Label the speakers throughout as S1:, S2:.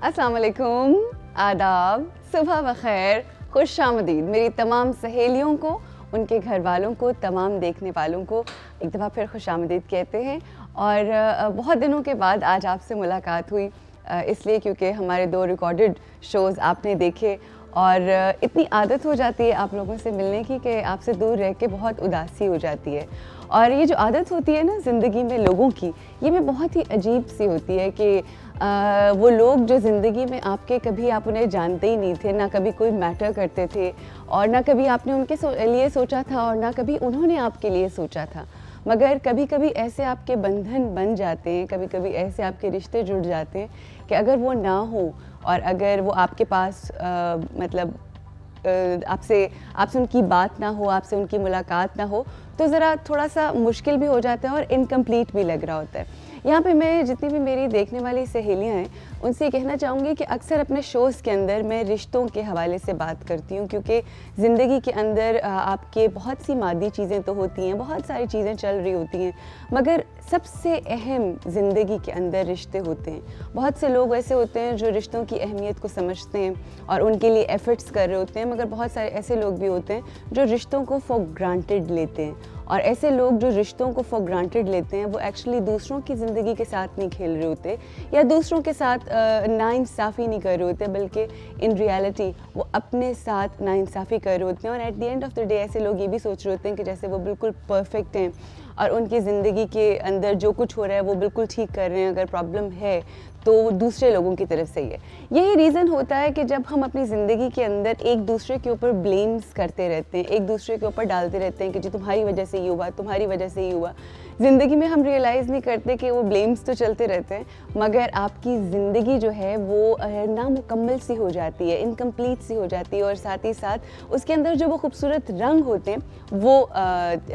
S1: अस्सलाम वालेकुम, आदाब, सुबह बखैर, खुश आमदीद मेरी तमाम सहेलियों को, उनके घर वालों को, तमाम देखने वालों को एक दफ़ा फिर खुश आमदीद कहते हैं। और बहुत दिनों के बाद आज आपसे मुलाकात हुई, इसलिए क्योंकि हमारे 2 रिकॉर्डेड शोज़ आपने देखे और इतनी आदत हो जाती है आप लोगों से मिलने की कि आपसे दूर रह के बहुत उदासी हो जाती है। और ये जो आदत होती है ना ज़िंदगी में लोगों की, ये भी बहुत ही अजीब सी होती है कि वो लोग जो ज़िंदगी में आपके, कभी आप उन्हें जानते ही नहीं थे, ना कभी कोई मैटर करते थे और ना कभी आपने उनके लिए सोचा था और ना कभी उन्होंने आपके लिए सोचा था। मगर कभी कभी ऐसे आपके बंधन बन जाते हैं, कभी कभी ऐसे आपके रिश्ते जुड़ जाते हैं कि अगर वो ना हो और अगर वो आपके पास मतलब आपसे उनकी बात ना हो, आपसे उनकी मुलाकात ना हो, तो ज़रा थोड़ा सा मुश्किल भी हो जाता है और इनकम्प्लीट भी लग रहा होता है। यहाँ पे मैं जितनी भी मेरी देखने वाली सहेलियाँ हैं उनसे कहना चाहूँगी कि अक्सर अपने शोज़ के अंदर मैं रिश्तों के हवाले से बात करती हूँ, क्योंकि ज़िंदगी के अंदर आपके बहुत सी मादी चीज़ें तो होती हैं, बहुत सारी चीज़ें चल रही होती हैं, मगर सबसे अहम ज़िंदगी के अंदर रिश्ते होते हैं। बहुत से लोग ऐसे होते हैं जो रिश्तों की अहमियत को समझते हैं और उनके लिए एफ़र्ट्स कर रहे होते हैं, मगर बहुत सारे ऐसे लोग भी होते हैं जो रिश्तों को फॉर ग्रांटेड लेते हैं। और ऐसे लोग जो रिश्तों को फॉर ग्रांटेड लेते हैं वो एक्चुअली दूसरों की ज़िंदगी के साथ नहीं खेल रहे होते या दूसरों के साथ नाइंसाफ़ी नहीं कर रहे होते, बल्कि इन रियलिटी वो अपने साथ नाइंसाफ़ी कर रहे होते हैं। और at the end of the day ऐसे लोग ये भी सोच रहे होते हैं कि जैसे वो बिल्कुल परफेक्ट हैं और उनकी ज़िंदगी के अंदर जो कुछ हो रहा है वो बिल्कुल ठीक कर रहे हैं। अगर प्रॉब्लम है तो वो दूसरे लोगों की तरफ से ही है। यही रीज़न होता है कि जब हम अपनी ज़िंदगी के अंदर एक दूसरे के ऊपर ब्लेम्स करते रहते हैं, एक दूसरे के ऊपर डालते रहते हैं कि जी तुम्हारी वजह से ये हुआ, तुम्हारी वजह से ये हुआ। ज़िंदगी में हम रियलाइज़ नहीं करते कि वो ब्लेम्स तो चलते रहते हैं, मगर आपकी ज़िंदगी जो है वो नामुकम्मल सी हो जाती है, इनकम्प्लीट सी हो जाती है और साथ ही साथ उसके अंदर जो वो खूबसूरत रंग होते हैं वो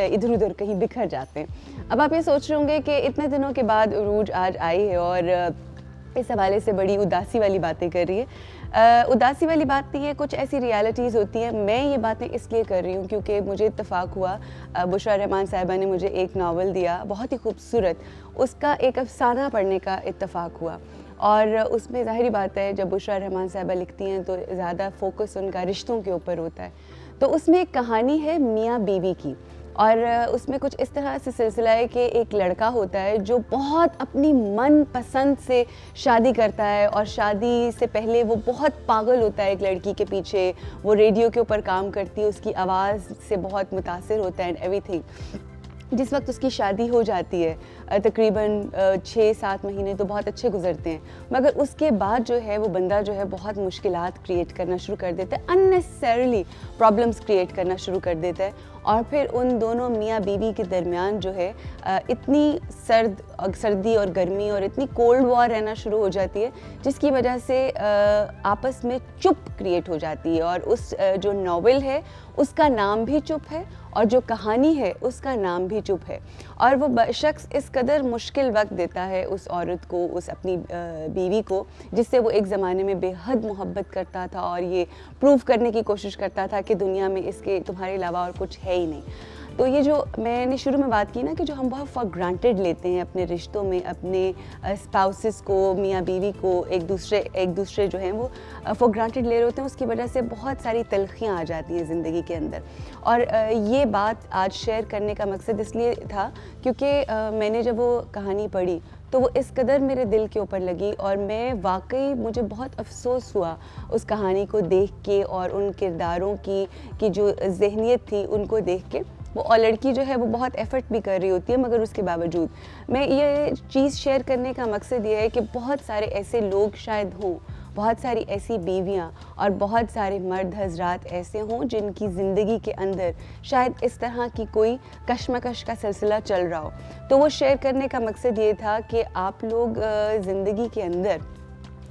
S1: इधर उधर कहीं बिखर जाते हैं। अब आप ये सोच रहे होंगे कि इतने दिनों के बाद उरूज आज आई है और इस हवाले से बड़ी उदासी वाली बातें कर रही है। उदासी वाली बात नहीं है, कुछ ऐसी रियलिटीज़ होती हैं। मैं ये बातें इसलिए कर रही हूँ क्योंकि मुझे इत्तेफाक हुआ, बुशरा रहमान साहिबा ने मुझे एक नावल दिया, बहुत ही खूबसूरत, उसका एक अफसाना पढ़ने का इत्तेफाक हुआ। और उसमें ज़ाहिरी बात है जब बुशरा रहमान साहिबा लिखती हैं तो ज़्यादा फोकस उनका रिश्तों के ऊपर होता है। तो उसमें एक कहानी है मियाँ बीवी की, और उसमें कुछ इस तरह से सिलसिला है कि एक लड़का होता है जो बहुत अपनी मन पसंद से शादी करता है और शादी से पहले वो बहुत पागल होता है एक लड़की के पीछे। वो रेडियो के ऊपर काम करती है, उसकी आवाज़ से बहुत मुतासिर होता है एंड एवरीथिंग। जिस वक्त उसकी शादी हो जाती है तकरीबन 6-7 महीने तो बहुत अच्छे गुजरते हैं, मगर उसके बाद जो है वो बंदा जो है बहुत मुश्किलात क्रिएट करना शुरू कर देता है, अननेसेसरीली प्रॉब्लम्स क्रिएट करना शुरू कर देता है। और फिर उन दोनों मियाँ बीवी के दरमियान जो है इतनी सर्दी और गर्मी और इतनी कोल्ड वॉर रहना शुरू हो जाती है, जिसकी वजह से आपस में चुप क्रिएट हो जाती है। और उस जो नावल है उसका नाम भी चुप है और जो कहानी है उसका नाम भी चुप है। और वो शख्स इस कदर मुश्किल वक्त देता है उस औरत को, उस अपनी बीवी को, जिससे वो एक ज़माने में बेहद मोहब्बत करता था और ये प्रूव करने की कोशिश करता था कि दुनिया में इसके तुम्हारे अलावा और कुछ है ही नहीं। तो ये जो मैंने शुरू में बात की ना कि जो हम बहुत फॉर ग्रांटेड लेते हैं अपने रिश्तों में, अपने स्पाउसेस को, मियाँ बीवी को, एक दूसरे जो हैं वो फॉर ग्रांटेड ले रहे होते हैं, उसकी वजह से बहुत सारी तलखियाँ आ जाती हैं ज़िंदगी के अंदर। और ये बात आज शेयर करने का मकसद इसलिए था क्योंकि मैंने जब वो कहानी पढ़ी तो वो इस कदर मेरे दिल के ऊपर लगी और मैं वाकई, मुझे बहुत अफसोस हुआ उस कहानी को देख के और उन किरदारों की जो ज़हनियत थी उनको देख के। वो और लड़की जो है वो बहुत एफ़र्ट भी कर रही होती है, मगर उसके बावजूद मैं ये चीज़ शेयर करने का मकसद ये है कि बहुत सारे ऐसे लोग शायद हों, बहुत सारी ऐसी बीवियाँ और बहुत सारे मर्द हजरात ऐसे हों जिनकी ज़िंदगी के अंदर शायद इस तरह की कोई कशमकश का सिलसिला चल रहा हो। तो वो शेयर करने का मकसद ये था कि आप लोग ज़िंदगी के अंदर,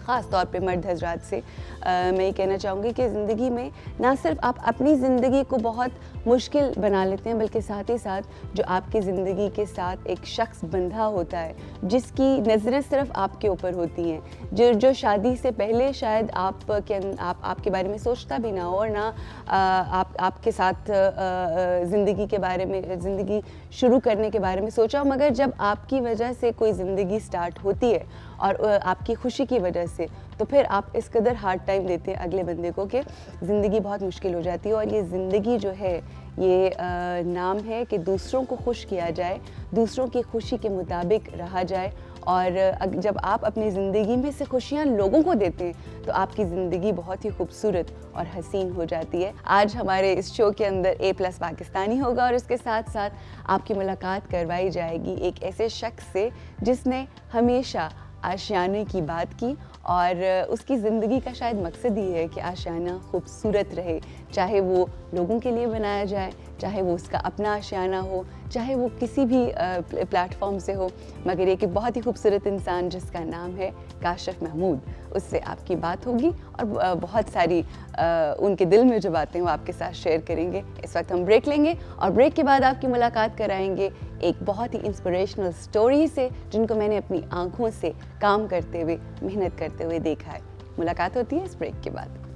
S1: ख़ास तौर पे मर्द हजरात से मैं ये कहना चाहूँगी कि ज़िंदगी में ना सिर्फ आप अपनी ज़िंदगी को बहुत मुश्किल बना लेते हैं, बल्कि साथ ही साथ जो आपकी ज़िंदगी के साथ एक शख्स बंधा होता है जिसकी नज़रें सिर्फ आपके ऊपर होती हैं, जो शादी से पहले शायद आपके बारे में सोचता भी ना हो और ना आपके साथ ज़िंदगी के बारे में, ज़िंदगी शुरू करने के बारे में सोचा, मगर जब आपकी वजह से कोई ज़िंदगी स्टार्ट होती है और आपकी खुशी की वजह से, तो फिर आप इस कदर हार्ड टाइम देते हैं अगले बंदे को कि ज़िंदगी बहुत मुश्किल हो जाती है। और ये ज़िंदगी जो है ये नाम है कि दूसरों को खुश किया जाए, दूसरों की खुशी के मुताबिक रहा जाए। और जब आप अपनी ज़िंदगी में से खुशियाँ लोगों को देते हैं तो आपकी ज़िंदगी बहुत ही खूबसूरत और हसीन हो जाती है। आज हमारे इस शो के अंदर A+ पाकिस्तानी होगा और इसके साथ साथ आपकी मुलाकात करवाई जाएगी एक ऐसे शख्स से जिसने हमेशा आशियाने की बात की और उसकी ज़िंदगी का शायद मकसद ही है कि आशियाना खूबसूरत रहे, चाहे वो लोगों के लिए बनाया जाए, चाहे वो उसका अपना आशियाना हो, चाहे वो किसी भी प्लेटफॉर्म से हो। मगर एक बहुत ही खूबसूरत इंसान जिसका नाम है काशिफ महमूद, उससे आपकी बात होगी और बहुत सारी उनके दिल में जो बातें वो आपके साथ शेयर करेंगे। इस वक्त हम ब्रेक लेंगे और ब्रेक के बाद आपकी मुलाकात कराएंगे एक बहुत ही इंस्पिरेशनल स्टोरी से जिनको मैंने अपनी आंखों से काम करते हुए, मेहनत करते हुए देखा है। मुलाकात होती है इस ब्रेक के बाद।